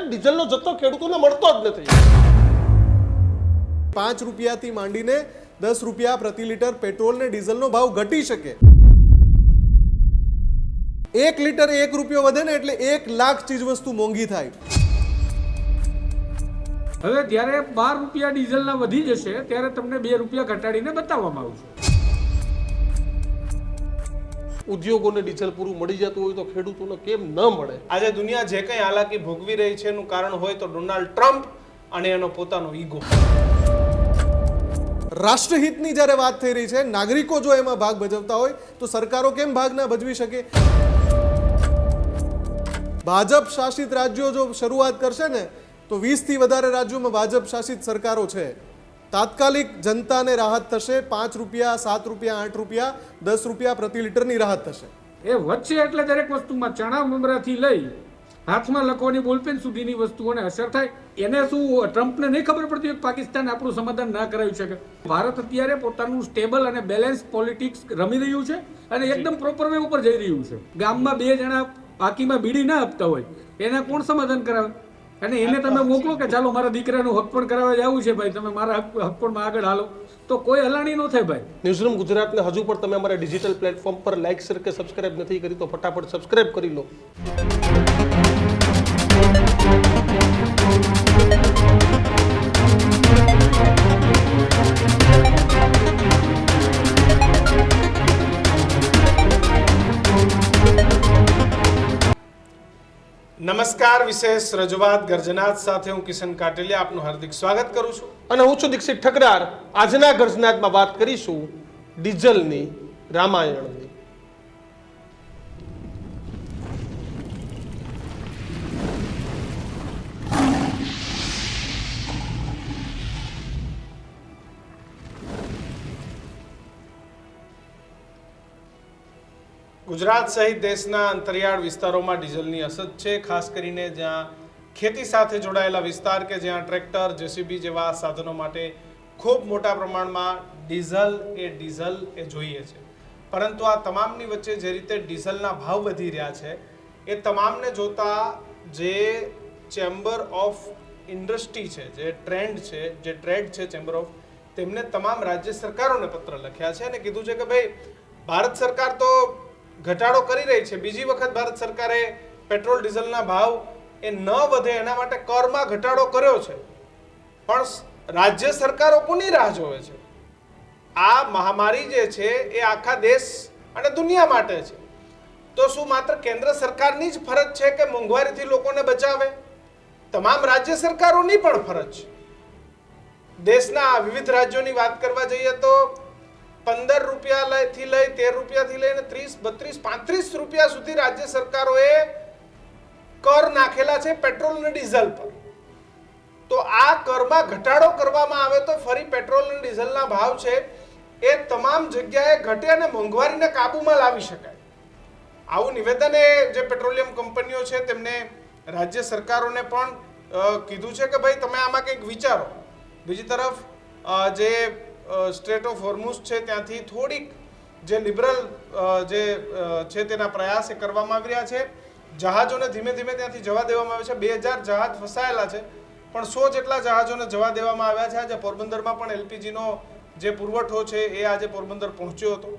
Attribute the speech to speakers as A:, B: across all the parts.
A: સાહેબ ડીઝલનો જથ્થો ખેડૂતોને મળતો જ નથી।
B: 5 રૂપિયાથી માંડીને 10 રૂપિયા પ્રતિ લીટર પેટ્રોલ ને ડીઝલનો ભાવ ઘટી શકે। 1 લીટર 1 રૂપિયો વધે ને એટલે 1 લાખ ચીજવસ્તુ મોંઘી થાય।
C: હવે જ્યારે 12 રૂપિયા ડીઝલના વધી જશે ત્યારે તમને 2 રૂપિયા ઘટાડીને બતાવવામાં આવશે।
A: ઉદ્યોગોને ડીઝલ પૂરું મળી જતું હોય તો ખેડૂતોને કેમ ન મળે?
D: આજે દુનિયા જે કંઈ હાલાકી ભોગવી રહી છે એનું કારણ હોય તો ડોનાલ્ડ ટ્રમ્પ અને એનો પોતાનો ઈગો।
B: રાષ્ટ્રહિતની જ્યારે વાત થઈ રહી છે, નાગરિકો જો એમાં ભાગ ભજવતા હોય તો સરકારો કેમ ભાગ ના ભજવી શકે? ભાજપ શાસિત રાજ્યો જો શરૂઆત કરશે ને તો 20 થી વધારે રાજ્યોમાં ભાજપ શાસિત સરકારો છે। તાત્કાલિક જનતાને રાહત થશે। 5 રૂપિયા 7 રૂપિયા 8 રૂપિયા 10 રૂપિયા પ્રતિ લીટરની રાહત થશે।
C: એ વધશે એટલે દરેક વસ્તુમાં ચણા મમરાથી લઈ હાથમાં લખવાની બોલપેન સુધીની વસ્તુઓને અસર થાય। એને શું ટ્રમ્પને નહીં ખબર પડતી હોય કે પાકિસ્તાન આપણું સમાધાન ના કરાવી શકે? ભારત અત્યારે પોતાનું સ્ટેબલ અને બેલેન્સ પોલિટિક્સ રમી રહ્યું છે અને એકદમ પ્રોપર વે ઉપર જઈ રહ્યું છે। ગામમાં 2 જણા બાકીમાં બીડી ના આપતા હોય એના કોણ સમાધાન કરાવે? અને એને તમે મોકલો કે ચાલો મારા દીકરાનું હક પણ કરાવવા જવું છે ભાઈ, તમે મારા હક પણ આગળ હાલો, તો કોઈ હલાણી ન થાય ભાઈ।
A: ન્યૂઝરૂમ ગુજરાતને હજુ પણ તમે અમારા ડિજિટલ પ્લેટફોર્મ પર લાઇક શેર કે સબસ્ક્રાઇબ નથી કરી તો ફટાફટ સબસ્ક્રાઇબ કરી લો।
D: નમસ્કાર, વિશેષ રજૂઆત ગર્જનાત સાથે હું કિશન કાટેલિયા આપનું હાર્દિક સ્વાગત કરું છું
A: અને હું છું દીક્ષિત ઠકરાર। આજના ગર્જનાતમાં વાત કરીશું ડીઝલની, રામાયણની।
D: ગુજરાત સહિત દેશના અંતરિયાળ વિસ્તારોમાં ડીઝલની અછત છે, ખાસ કરીને જ્યાં ખેતી સાથે જોડાયેલા વિસ્તાર કે જ્યાં ટ્રેક્ટર, જેસીબી જેવા સાધનો માટે ખૂબ મોટા પ્રમાણમાં ડીઝલ એ જોઈએ છે। પરંતુ આ તમામની વચ્ચે જે રીતે ડીઝલના ભાવ વધી રહ્યા છે એ તમામને જોતા જે ચેમ્બર ઓફ ઇન્ડસ્ટ્રી છે, જે ટ્રેડ છે ચેમ્બર ઓફ, તેમને તમામ રાજ્ય સરકારોને પત્ર લખ્યા છે અને કીધું છે કે ભાઈ ભારત સરકાર તો ઘટાડો કરી રહી છે, બીજી વખત ભારત સરકારે પેટ્રોલ ડીઝલના ભાવ એ ન વધે એના માટે કરમાં ઘટાડો કર્યો છે, પણ રાજ્ય સરકારો કોની રાહ જોવે છે? આ મહામારી જે છે એ આખા દેશ અને દુનિયા માટે છે, તો શું માત્ર કેન્દ્ર સરકારની જ ફરજ છે કે મોંઘવારીથી લોકોને બચાવે? તમામ રાજ્ય સરકારોની પણ ફરજ છે। દેશના વિવિધ રાજ્યોની વાત કરવા જઈએ તો 15 રૂપિયાથી લઈ 13 રૂપિયાથી લઈને 30, 32, 35 રૂપિયા સુધી રાજ્ય સરકારોએ કર નાખેલા છે પેટ્રોલ અને ડીઝલ પર। તો આ કરમાં ઘટાડો કરવામાં આવે તો ફરી પેટ્રોલ અને ડીઝલના ભાવ છે એ તમામ જગ્યાએ ઘટે અને મોંઘવારીને કાબૂમાં લાવી શકાય। આવું નિવેદન એ જે પેટ્રોલિયમ કંપનીઓ છે તેમને રાજ્ય સરકારોને પણ કીધું છે કે ભાઈ તમે આમાં કંઈક વિચારો। બીજી તરફ જે સ્ટ્રેટ ઓફ હોર્મુઝ છે ત્યાંથી થોડીક જે લિબરલ જે છે તેના પ્રયાસ એ કરવામાં આવી રહ્યા છે। જહાજોને ધીમે ધીમે ત્યાંથી જવા દેવામાં આવે છે। 2000 જહાજ ફસાયેલા છે પણ 100 જેટલા જહાજોને જવા દેવામાં આવ્યા છે। આજે પોરબંદરમાં પણ એલપીજીનો જે પુરવઠો છે એ આજે પોરબંદર પહોંચ્યો હતો।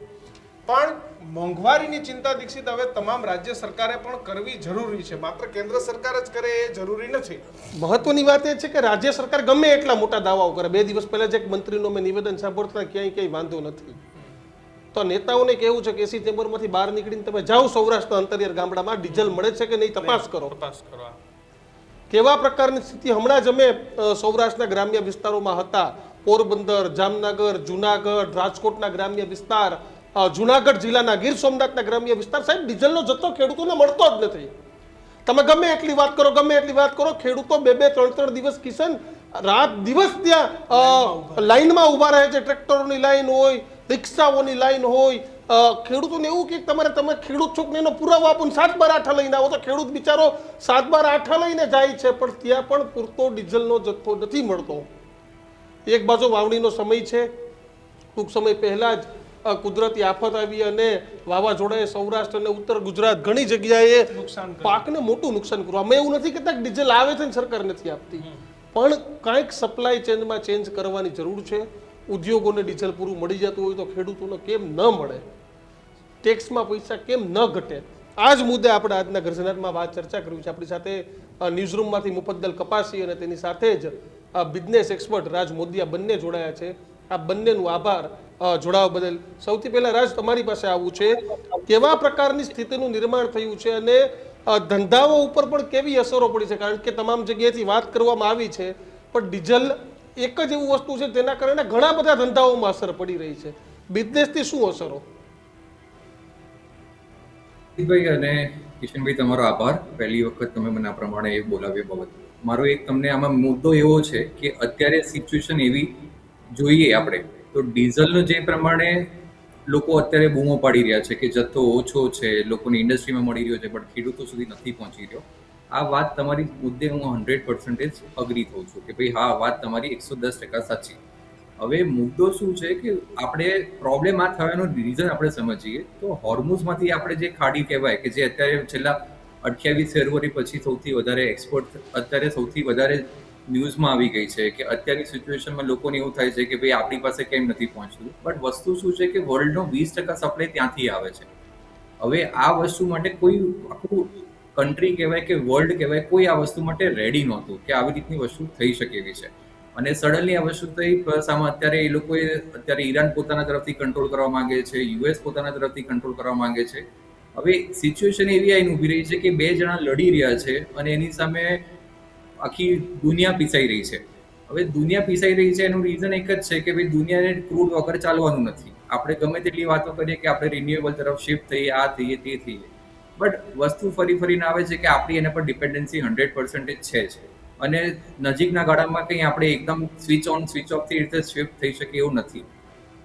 D: પણ મોંઘવારીની ચિંતા દીક્ષિત હવે તમામ રાજ્ય સરકારે પણ કરવી જરૂરી છે, માત્ર કેન્દ્ર સરકાર જ કરે એ જરૂરી નથી।
A: મહત્વની વાત એ છે કે રાજ્ય સરકાર ગમે એટલા મોટા દાવાઓ કરે, 2 દિવસ પહેલા જ એક મંત્રીનો મેં નિવેદન સાંભળતા ક્યાંય વાંધો નથી, તો નેતાઓને કેવું છે કે એસી ચેમ્બરમાંથી બહાર નીકળીને તમે જાઓ સૌરાષ્ટ્રના અંતરિયાળ ગામડામાં, ડીઝલ મળે છે કે નહીં તપાસ કરો। કેવા પ્રકારની સ્થિતિ હમણાં જ અમે સૌરાષ્ટ્રના ગ્રામ્ય વિસ્તારોમાં હતા, પોરબંદર, જામનગર, જુનાગઢ, રાજકોટના ગ્રામ્ય વિસ્તાર, જુનાગઢ જિલ્લાના ગીર સોમનાથના ગ્રામ્ય વિસ્તાર, સાહેબ ડીઝલનો જથ્થો ખેડૂતોને મળતો જ નથી। તમે ગમે એટલી વાત કરો, ખેડૂતો 2-2, 3-3 દિવસ કિશન રાત દિવસ ત્યાં લાઈનમાં ઊભા રહે છે। ટ્રેક્ટરોની લાઈન હોય, રિક્ષાઓની લાઈન હોય, ખેડૂતોને એવું કે તમે ખેડૂત છો કે એનો પુરાવો આપો, 7-12 લઈને આવો, તો ખેડૂત બિચારો 7-12 લઈને જાય છે પણ ત્યાં પણ પૂરતો ડીઝલનો જથ્થો નથી મળતો। એક બાજુ વાવણીનો સમય છે, ટૂંક સમય પહેલા જ કુદરતી આફત આવી અને વાવાઝોડાએ સૌરાષ્ટ્ર અને ઉત્તર ગુજરાત ઘણી જગ્યાએ પાકને મોટું નુકસાન કર્યું. અમે એવું નથી કહેતા કે ડીઝલ આવે છે ને સરકાર નથી આપતી, પણ કાંઈક સપ્લાય ચેનમાં ચેન્જ કરવાની જરૂર છે. ઉદ્યોગોને ડીઝલ પૂરું મળી જતું હોય તો ખેડૂતોને કેમ ન મળે, ટેક્સમાં પૈસા કેમ ન ઘટે, આ જ મુદ્દે આપણે આજના ગર્જનારમાં વાત ચર્ચા કરવી છે. આપણી સાથે ન્યૂઝરૂમમાંથી મુફદ્દલ કપાસી અને તેની સાથે જ બિઝનેસ એક્સપર્ટ રાજ મોદિયા બંને જોડાયા છે. આ બંનેનું આભાર જોડાવા બદલ. સૌથી પહેલા રાજ તમારી પાસે આવવું છે, કેવા પ્રકારની સ્થિતિનું નિર્માણ થયું છે અને ધંધાઓ ઉપર પણ કેવી અસરો પડી છે? કારણ કે તમામ જગ્યાએથી વાત કરવામાં આવી છે, પણ ડીઝલ એક જ એવું વસ્તુ છે તેના કારણે ઘણા બધા ધંધાઓમાં અસર પડી રહી છે. બિઝનેસથી શું અસરો?
E: ભાઈ અને કિશનભાઈ, તમારો આભાર. પહેલી વખત તમે મને આ પ્રમાણે એ બોલાવ્યો બાબત. મારો એક તમને આમાં મુદ્દો એવો છે કે અત્યારે સિચ્યુએશન એવી જોઈએ આપણે તો ડીઝલનો જે પ્રમાણે લોકો અત્યારે બૂમો પાડી રહ્યા છે કે જથ્થો ઓછો છે, લોકોની ઇન્ડસ્ટ્રીમાં મળી રહ્યો છે, પણ ખેડૂતો સુધી નથી પહોંચી રહ્યો. આ વાત તમારી મુદ્દે હું 100% અગ્રી થઉં છું કે ભાઈ હા, વાત તમારી 110% સાચી. હવે મુદ્દો શું છે કે આપણે પ્રોબ્લેમ આ થવાનું રીઝન આપણે સમજીએ તો હોર્મુઝમાંથી આપણે જે ખાડી કહેવાય કે જે અત્યારે છેલ્લા 28 ફેબ્રુઆરી પછી સૌથી વધારે એક્સપોર્ટ અત્યારે સૌથી વધારે ન્યૂઝમાં આવી ગઈ છે કે અત્યારની સિચ્યુએશનમાં લોકોને એવું થાય છે કે ભાઈ આપણી પાસે કેમ નથી પહોંચતું. બટ વસ્તુ શું છે કે વર્લ્ડનો 20% સપ્લાય ત્યાંથી આવે છે. હવે આ વસ્તુ માટે કોઈ આખું કન્ટ્રી કહેવાય કે વર્લ્ડ કહેવાય કોઈ આ વસ્તુ માટે રેડી નહોતું કે આવી રીતની વસ્તુ થઈ શકે એવી છે. અને સડનલી આ વસ્તુ થઈ, પ્લસ આમાં અત્યારે એ લોકોએ અત્યારે ઈરાન પોતાના તરફથી કંટ્રોલ કરવા માંગે છે, યુએસ પોતાના તરફથી કંટ્રોલ કરવા માંગે છે. હવે સિચ્યુએશન એવી આવીને ઊભી રહી છે કે બે જણા લડી રહ્યા છે અને એની સામે આખી દુનિયા પીસાઈ રહી છે. હવે દુનિયા પીસાઈ રહી છે એનું રીઝન એક જ છે કે ભાઈ દુનિયાને ક્રૂડ વગર ચાલવાનું નથી. આપણે ગમે તેટલી વાતો કરીએ કે આપણે રિન્યુએબલ તરફ શિફ્ટ થઈએ, આ થઈએ, તે થઈએ, બટ વસ્તુ ફરીને આવે છે કે આપણી એના પર ડિપેન્ડન્સી 100% છે જ. અને નજીકના ગાળામાં કંઈ આપણે એકદમ સ્વિચ ઓન સ્વિચ ઓફથી રીતે શિફ્ટ થઈ શકે એવું નથી.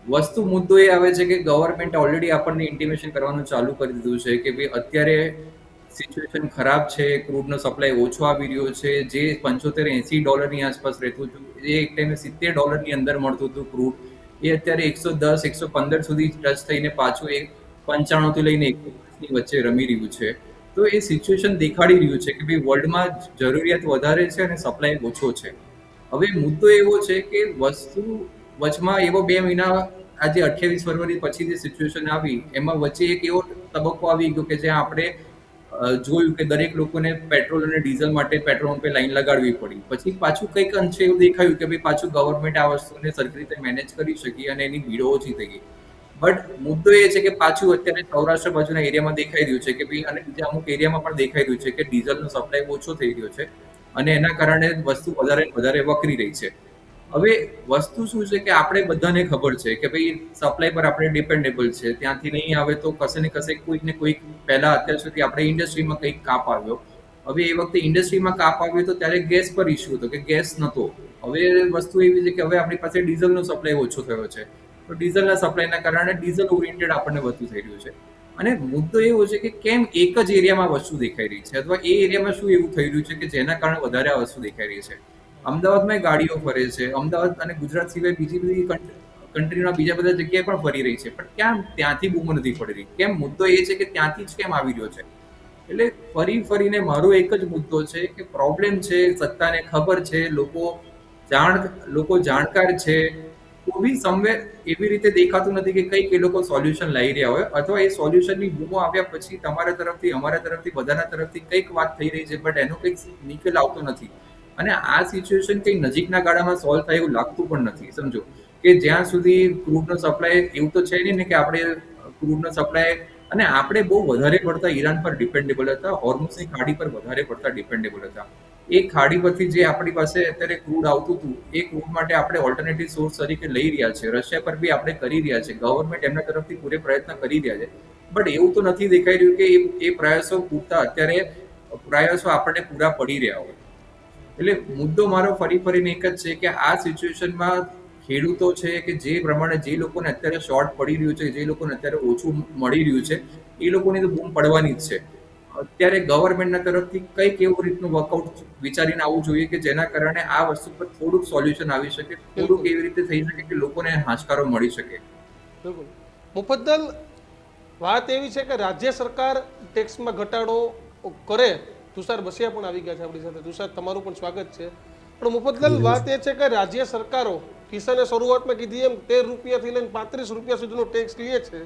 E: વસ્તુ મુદ્દો એ આવે છે કે ગવર્મેન્ટ ઓલરેડી આપણને ઇન્ટિમેશન કરવાનું ચાલુ કરી દીધું છે કે ભાઈ અત્યારે સિચ્યુએશન ખરાબ છે, ક્રૂડનો સપ્લાય ઓછો આવી રહ્યો છે. જે $75-80 આસપાસ રહેતું હતું, જે એક ટાઈમે $70 અંદર મળતું હતું ક્રૂડ, એ અત્યારે 110-115 સુધી ટચ થઈને પાછું 95 થી લઈને 110 વચ્ચે રમી રહ્યું છે. તો એ સિચ્યુએશન દેખાડી રહ્યું છે કે ભાઈ વર્લ્ડમાં જરૂરિયાત વધારે છે અને સપ્લાય ઓછો છે. હવે મુદ્દો એવો છે કે વસ્તુ વચમાં એવો 2 મહિના આજે 28 ફેબ્રુઆરી પછી જે સિચ્યુએશન આવી એમાં વચ્ચે એક એવો તબક્કો આવી ગયો કે જ્યાં આપણે જોયું કે દરેક લોકોને પેટ્રોલ અને ડીઝલ માટે પેટ્રોલ પંપે લાઈન લગાડવી પડી. પછી પાછું કંઈક અંશે એવું દેખાયું કે ભાઈ પાછું ગવર્મેન્ટ આ વસ્તુને સરખી રીતે મેનેજ કરી શકી અને એની ભીડો ઓછી થઈ ગઈ. બટ મુદ્દો એ છે કે પાછું અત્યારે સૌરાષ્ટ્ર બાજુના એરિયામાં દેખાઈ રહ્યું છે કે ભાઈ અને બીજા અમુક એરિયામાં પણ દેખાઈ રહ્યું છે કે ડીઝલનો સપ્લાય ઓછો થઈ રહ્યો છે અને એના કારણે વસ્તુ વધારે વકરી રહી છે. હવે વસ્તુ શું છે કે આપણે બધાને ખબર છે કે ભાઈ સપ્લાય પર આપણે ડિપેન્ડેબલ છે, ત્યાંથી નહીં આવે તો કશે ને કશે કોઈક ને કોઈક પહેલા અત્યાર સુધી આપણે ઇન્ડસ્ટ્રીમાં કંઈક કાપ આવ્યો. હવે એ વખતે ઇન્ડસ્ટ્રીમાં કાપ આવ્યો તો ત્યારે ગેસ પર ઇસ્યુ હતો કે ગેસ નહોતો. હવે વસ્તુ એવી છે કે હવે આપણી પાસે ડીઝલનો સપ્લાય ઓછો થયો છે, તો ડીઝલના સપ્લાયના કારણે ડીઝલ ઓરિએન્ટેડ આપણને વધુ થઈ રહ્યું છે. અને મુદ્દો એવો છે કે કેમ એક જ એરિયામાં વસ્તુ દેખાઈ રહી છે અથવા એ એરિયામાં શું એવું થઈ રહ્યું છે કે જેના કારણે વધારે આ વસ્તુ દેખાઈ રહી છે. અમદાવાદમાં ગાડીઓ ફરે છે, અમદાવાદ અને ગુજરાત સિવાય બીજી બધી કન્ટ્રીના બીજા બધા જગ્યાએ પણ ફરી રહી છે, પણ કેમ ત્યાંથી બૂમો નથી પડી રહી? કેમ? મુદ્દો એ છે કે ત્યાંથી જ કેમ આવી રહ્યો છે? એટલે ફરીને મારો એક જ મુદ્દો છે કે પ્રોબ્લેમ છે, સત્તાને ખબર છે, લોકો જાણકાર છે, તો બી સમવેર એવી રીતે દેખાતું નથી કે કંઈક એ લોકો સોલ્યુશન લાવી રહ્યા હોય અથવા એ સોલ્યુશનની બૂમો આવ્યા પછી તમારા તરફથી, અમારા તરફથી, બધાના તરફથી કંઈક વાત થઈ રહી છે, બટ એનો કંઈક નિકેલ આવતો નથી. અને આ સિચ્યુએશન કંઈ નજીકના ગાળામાં સોલ્વ થાય એવું લાગતું પણ નથી. સમજો કે જ્યાં સુધી ક્રૂડનો સપ્લાય એવું તો છે નહીં ને કે આપણે ક્રૂડનો સપ્લાય અને આપણે બહુ વધારે પડતા ઈરાન પર ડિપેન્ડેબલ હતા, હોર્મુઝની ખાડી પર વધારે પડતા ડિપેન્ડેબલ હતા. એ ખાડી પરથી જે આપણી પાસે અત્યારે ક્રૂડ આવતું હતું એ ક્રૂડ માટે આપણે ઓલ્ટરનેટિવ સોર્સ તરીકે લઈ રહ્યા છે. રશિયા પર બી આપણે કરી રહ્યા છે, ગવર્મેન્ટ એમના તરફથી પૂરે પ્રયત્ન કરી રહ્યા છે, બટ એવું તો નથી દેખાઈ રહ્યું કે એ પ્રયાસો પૂરતા અત્યારે પ્રયાસો આપણને પૂરા પડી રહ્યા હોય. એટલે મુદ્દો મારો ફરીને એક જ છે કે આ સિચ્યુએશનમાં ખેડૂતો છે કે જે પ્રમાણે જે લોકોને અત્યારે શોર્ટ પડી રહ્યું છે, જે લોકોને અત્યારે ઓછું મળી રહ્યું છે, એ લોકોની તો બૂમ પડવાની જ છે. અત્યારે ગવર્મેન્ટના તરફથી કંઈક એવું રીતનું વર્કઆઉટ વિચારીને આવવું જોઈએ કે જેના કારણે આ વસ્તુ પર થોડુંક સોલ્યુશન આવી શકે, થોડુંક એવી રીતે થઈ શકે કે લોકોને હાશકારો મળી શકે.
A: બિલકુલ. મુફદ્દલ વાત એવી છે કે રાજ્ય સરકાર ટેક્સમાં ઘટાડો કરે. તુષાર બસિયા પણ આવી ગયા છે આપણી સાથે. તુષાર, તમારું પણ સ્વાગત છે. પણ મુફદ્દલ વાત એ છે કે રાજ્ય સરકારો કિસાને શરૂઆતમાં કીધી એમ 13 રૂપિયાથી લઈને 35 રૂપિયા સુધીનો ટેક્સ લે છે.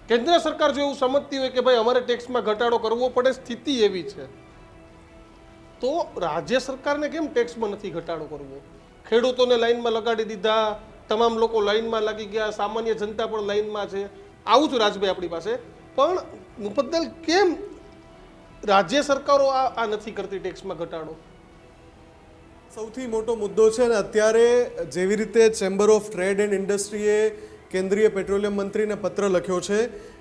A: કેન્દ્ર સરકાર જો એવું સમજતી હોય કે ભાઈ અમારે ટેક્સમાં ઘટાડો કરવો પડે, સ્થિતિ એવી છે, તો રાજ્ય સરકારને કેમ ટેક્સમાં નથી ઘટાડો કરવો? ખેડૂતોને લાઈનમાં લગાડી દીધા, તમામ લોકો લાઈનમાં લાગી ગયા, સામાન્ય જનતા પણ લાઈનમાં છે. આવું જ રાજભાઈ આપણી પાસે. પણ મુફદ્દલ કેમ રાજ્ય સરકારો આ નથી કરતી ટેક્સમાં ઘટાડો?
B: સૌથી મોટો મુદ્દો છે ને, અત્યારે જેવી રીતે ચેમ્બર ઓફ ટ્રેડ એન્ડ ઇન્ડસ્ટ્રીએ કેન્દ્રીય પેટ્રોલિયમ મંત્રીને પત્ર લખ્યો છે,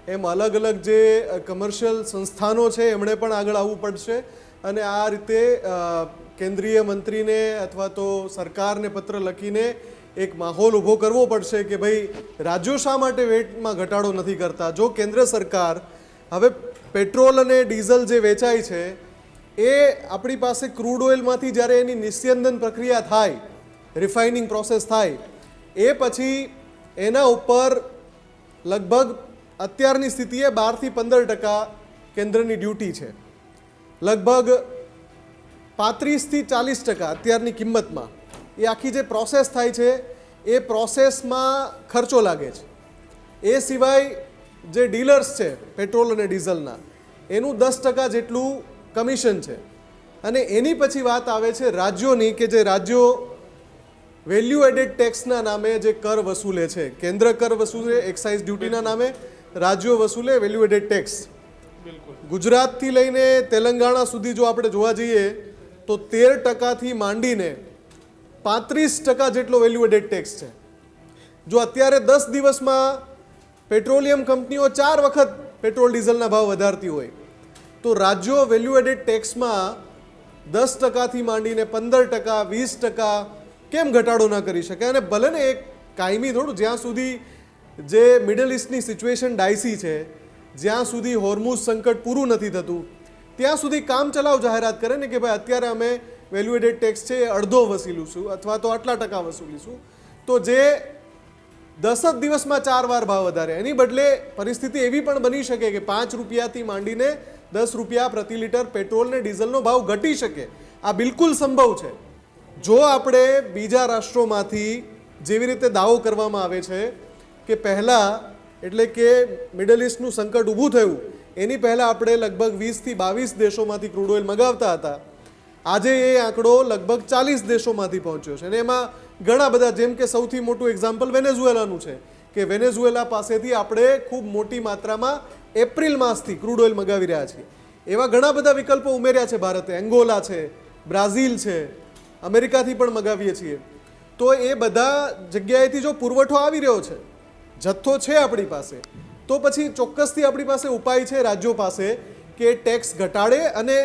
B: એમ અલગ અલગ જે કમર્શિયલ સંસ્થાનો છે એમણે પણ આગળ આવવું પડશે અને આ રીતે કેન્દ્રીય મંત્રીને અથવા તો સરકારને પત્ર લખીને એક માહોલ ઊભો કરવો પડશે કે ભાઈ રાજ્યો શા માટે વેટમાં ઘટાડો નથી કરતા. જો કેન્દ્ર સરકાર હવે પેટ્રોલ અને ડીઝલ જે વેચાય છે એ આપણી પાસે ક્રૂડ ઓઇલમાંથી જ્યારે એની નિસ્યંદન પ્રક્રિયા થાય, રિફાઇનિંગ પ્રોસેસ થાય, એ પછી એના ઉપર લગભગ અત્યારની સ્થિતિએ 12 થી 15% કેન્દ્રની ડ્યુટી છે. લગભગ 35 થી 40% અત્યારની કિંમતમાં એ આખી જે પ્રોસેસ થાય છે એ પ્રોસેસમાં ખર્ચો લાગે છે. એ સિવાય જે ડીલર્સ છે પેટ્રોલ અને ડીઝલના, એનું 10% જેટલું કમિશન છે. અને એની પછી વાત આવે છે રાજ્યોની, કે જે રાજ્યો વેલ્યુ એડેડ ટેક્સના નામે જે કર વસૂલે છે. કેન્દ્ર કર વસૂલે એક્સાઇઝ ડ્યુટીના નામે, રાજ્યો વસૂલે વેલ્યુ એડેડ ટેક્સ. ગુજરાતથી લઈને તેલંગાણા સુધી જો આપણે જોવા જઈએ તો 13%થી માંડીને 35% જેટલો વેલ્યુ એડેડ ટેક્સ છે. જો અત્યારે 10 દિવસમાં પેટ્રોલિયમ કંપનીઓ 4 વખત પેટ્રોલ ડીઝલના ભાવ વધારતી હોય તો રાજ્યો વેલ્યુ એડેડ ટેક્સમાં 10%થી માંડીને 15%, 20% કેમ ઘટાડો ન કરી શકે? અને ભલે ને એક કાયમી થોડું, જ્યાં સુધી જે મિડલ ઇસ્ટની સિચ્યુએશન ડાયસી છે, જ્યાં સુધી હોર્મુઝ સંકટ પૂરું નથી થતું, ત્યાં સુધી કામ ચલાવ જાહેરાત કરે ને કે ભાઈ અત્યારે અમે વેલ્યુ એડેડ ટેક્સ છે એ અડધો વસૂલીશું અથવા તો આટલા ટકા વસૂલીશું. તો જે 10 જ દિવસમાં 4 વાર ભાવ વધારે, એની બદલે પરિસ્થિતિ એવી પણ બની શકે કે 5 રૂપિયાથી માંડીને 10 રૂપિયા પ્રતિ લીટર પેટ્રોલ ને ડીઝલનો ભાવ ઘટી શકે. આ બિલકુલ સંભવ છે. જો આપણે બીજા રાષ્ટ્રોમાંથી જેવી રીતે દાવો કરવામાં આવે છે કે પહેલાં, એટલે કે મિડલ ઇસ્ટનું સંકટ ઊભું થયું એની પહેલાં આપણે લગભગ 20 થી 22 દેશોમાંથી ક્રૂડ ઓઇલ મગાવતા હતા, આજે એ આંકડો લગભગ 40 દેશોમાંથી પહોંચ્યો છે. અને એમાં ઘણા બધા, જેમ કે સૌથી મોટું એક્ઝામ્પલ વેનેઝુએલાનું છે કે વેનેઝુએલા પાસેથી આપણે ખૂબ મોટી માત્રામાં એપ્રિલ માસથી ક્રૂડ ઓઇલ મગાવી રહ્યા છીએ. એવા ઘણા બધા વિકલ્પો ઉમેર્યા છે ભારતે. એંગોલા છે, બ્રાઝિલ છે, અમેરિકાથી પણ મગાવીએ છીએ. તો એ બધા જગ્યાએથી જો પુરવઠો આવી રહ્યો છે, જથ્થો છે આપણી પાસે, તો પછી ચોક્કસથી આપણી પાસે ઉપાય છે રાજ્યો પાસે કે ટેક્સ ઘટાડે. અને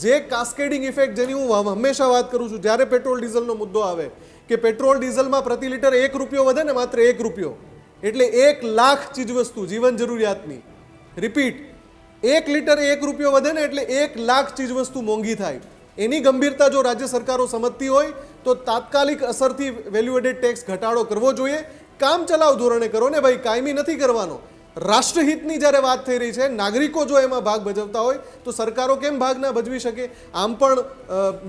B: જે કાસ્કેડિંગ ઇફેક્ટ જેની હું હંમેશા વાત કરું છું જ્યારે પેટ્રોલ ડીઝલનો મુદ્દો આવે, કે પેટ્રોલ ડીઝલમાં પ્રતિ લીટર 1 રૂપિયો વધે ને, માત્ર 1 રૂપિયો, એટલે 1 લાખ ચીજવસ્તુ જીવન જરૂરિયાતની, રિપીટ, 1 લીટર 1 રૂપિયો વધે ને એટલે 1 લાખ ચીજવસ્તુ મોંઘી થાય. એની ગંભીરતા જો રાજ્ય સરકારો સમજતી હોય તો તાત્કાલિક અસરથી વેલ્યુ એડેડ ટેક્સ ઘટાડો કરવો જોઈએ. કામ ચલાવ ધોરણે કરો ને ભાઈ, કાયમી નથી કરવાનો. રાષ્ટ્રહિતની જ્યારે વાત થઈ રહી છે, નાગરિકો જો એમાં ભાગ ભજવતા હોય તો સરકારો કેમ ભાગ ના ભજવી શકે? આમ પણ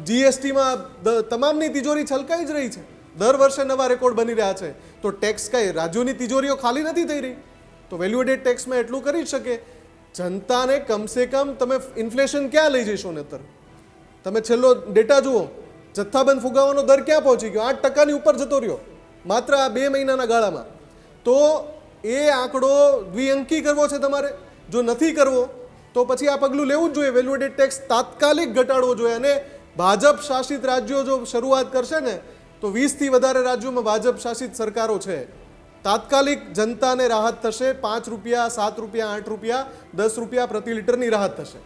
B: જીએસટીમાં તમામની તિજોરી છલકાઈ જ રહી છે. દર વર્ષે નવા રેકોર્ડ બની રહ્યા છે. તો ટેક્સ કઈ રાજ્યોની તિજોરીઓ ખાલી નથી થઈ રહી. તો વેલ્યુ એડેડ ટેક્સમાં એટલું કરી જ શકે. જનતાને કમસે કમ તમે ઇન્ફ્લેશન ક્યાં લઈ જઈશો? નેતર તમે છેલ્લો ડેટા જુઓ, જથ્થાબંધ ફુગાવાનો દર ક્યાં પહોંચી ગયો? 8%ની ઉપર જતો રહ્યો માત્ર આ 2 મહિનાના ગાળામાં. તો એ આંકડો દ્વિઅંકી કરવો છે તમારે. જો નથી કરવો તો પછી આ પગલું લેવું જ જોઈએ. વેલ્યુ એડેડ ટેક્સ તાત્કાલિક ઘટાડવો જોઈએ. અને ભાજપ શાસિત રાજ્યો જો શરૂઆત કરશે ને તો 20 થી વધારે રાજ્યોમાં ભાજપ શાસિત સરકારો છે. તાત્કાલિક જનતાને રાહત થશે. 5 રૂપિયા, 7 રૂપિયા, 8 રૂપિયા, 10 રૂપિયા પ્રતિ લીટરની રાહત થશે.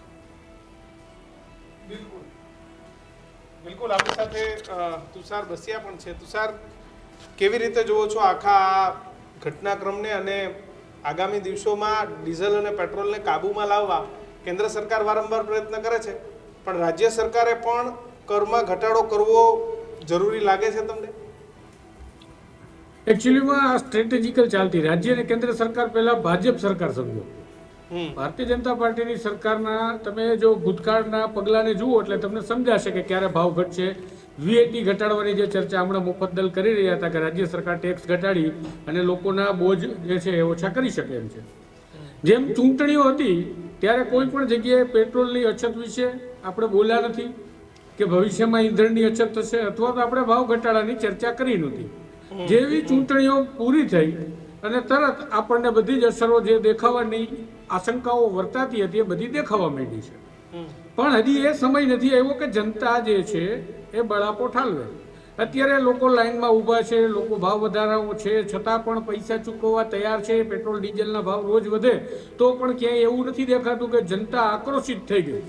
D: બિલકુલ આપણી સાથે તુષાર બસિયા પણ છે. તુષાર, કેવી રીતે જુઓ છો આખા આ ઘટનાક્રમને અને આગામી દિવસોમાં ડીઝલ અને પેટ્રોલને કાબૂમાં લાવવા કેન્દ્ર સરકાર વારંવાર પ્રયત્ન કરે છે, પણ રાજ્ય સરકારે પણ કરમાં ઘટાડો કરવો જરૂરી લાગે છે તમને?
C: એકચ્યુઅલીમાં આ સ્ટ્રેટેજિકલ ચાલતી રાજ્ય અને કેન્દ્ર સરકાર પહેલા ભાજપ સરકાર સમજો. ભારતીય જનતા પાર્ટીની સરકારના તમે જો ભૂતકાળના પગલાંને જુઓ એટલે તમને સમજાશે કે ક્યારે ભાવ ઘટશે. વીએટી ઘટાડવાની જે ચર્ચા હમણાં મુફદ્દલ કરી રહ્યા હતા કે રાજ્ય સરકાર ટેક્સ ઘટાડી અને લોકોના બોજ જે છે એ ઓછા કરી શકે એમ છે. જેમ ચૂંટણીઓ હતી ત્યારે કોઈ પણ જગ્યાએ પેટ્રોલની અછત વિશે આપણે બોલ્યા નથી કે ભવિષ્યમાં ઈંધણની અછત થશે અથવા તો આપણે ભાવ ઘટાડાની ચર્ચા કરી નહોતી. જેવી ચૂંટણીઓ પૂરી થઈ અને તરત આપણને બધી જ અસરો જે દેખાવાની આશંકાઓ વર્તાતી હતી એ બધી દેખાવા માંડી છે. પણ હજી એ સમય નથી આવ્યો કે જનતા જે છે એ બળાપો ઠાલવે. અત્યારે લોકો લાઈનમાં ઊભા છે, લોકો ભાવ વધારાઓ છે છતાં પણ પૈસા ચૂકવવા તૈયાર છે. પેટ્રોલ ડીઝલના ભાવ રોજ વધે તો પણ ક્યાંય એવું નથી દેખાતું કે જનતા આક્રોશિત થઈ ગઈ.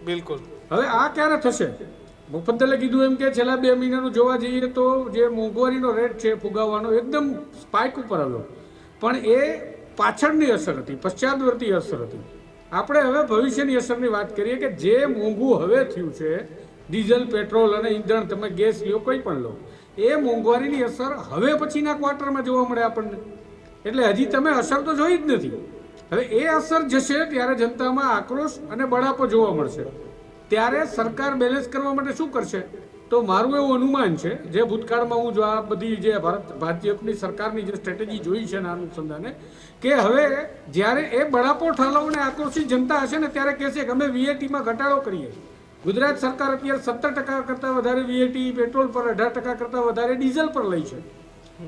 D: બિલકુલ.
C: હવે આ ક્યારે થશે? મુફદ્દલે કીધું એમ કે છેલ્લા 2 મહિનાનું જોવા જઈએ તો જે મોંઘવારીનો રેટ છે ફુગાવાનો એકદમ સ્પાઇક ઉપર આવ્યો, પણ એ પાછળની અસર હતી, પશ્ચાદવર્તી અસર હતી. આપણે હવે ભવિષ્યની અસરની વાત કરીએ કે જે મોંઘું હવે થયું છે ડીઝલ, પેટ્રોલ અને ઈંધણ, તમે ગેસ લો કોઈ પણ લો, એ મોંઘવારીની અસર હવે પછીના ક્વાર્ટરમાં જોવા મળે આપણને. એટલે હજી તમે અસર તો જોઈ જ નથી. હવે એ અસર જશે ત્યારે જનતામાં આક્રોશ અને બળાપો જોવા મળશે. ત્યારે સરકાર બેલેન્સ કરવા માટે શું કરશે? તો મારું એવું અનુમાન છે, જે ભૂતકાળમાં હું જો આ બધી જે ભાજપની સરકારની જે સ્ટ્રેટેજી જોઈ છે એના અનુસંધાને, કે હવે જ્યારે એ બળાપો ઠાલવને આક્રોશિત જનતા હશે ને ત્યારે કહેશે કે અમે વીએટીમાં ઘટાડો કરીએ. ગુજરાત સરકાર અત્યારે 17% કરતાં વધારે વીએટી પેટ્રોલ પર, 18% કરતાં વધારે ડીઝલ પર લઈ છે.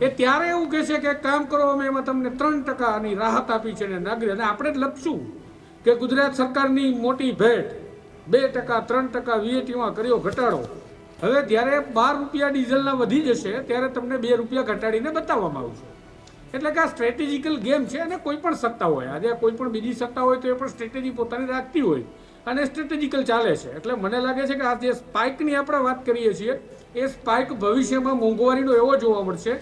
C: એ ત્યારે એવું કહેશે કે કામ કરો, અમે એમાં તમને 3%ની રાહત આપી છે ને નાગરિક, અને આપણે જ લખશું કે ગુજરાત સરકારની મોટી ભેટ 2%, 3% વીએટીમાં કર્યો ઘટાડો. હવે જ્યારે 12 રૂપિયા ડીઝલના વધી જશે ત્યારે તમને 2 રૂપિયા ઘટાડીને બતાવવામાં આવશે. એટલે કે આ સ્ટ્રેટેજિકલ ગેમ છે. અને કોઈ પણ સત્તા હોય, આજે કોઈ પણ બીજી સત્તા હોય તો એ પણ સ્ટ્રેટેજી પોતાની રાખતી હોય અને સ્ટ્રેટેજિકલ ચાલે છે. એટલે મને લાગે છે કે આ જે સ્પાઇકની આપણે વાત કરીએ છીએ એ સ્પાઇક ભવિષ્યમાં મોંઘવારીનો એવો જોવા મળશે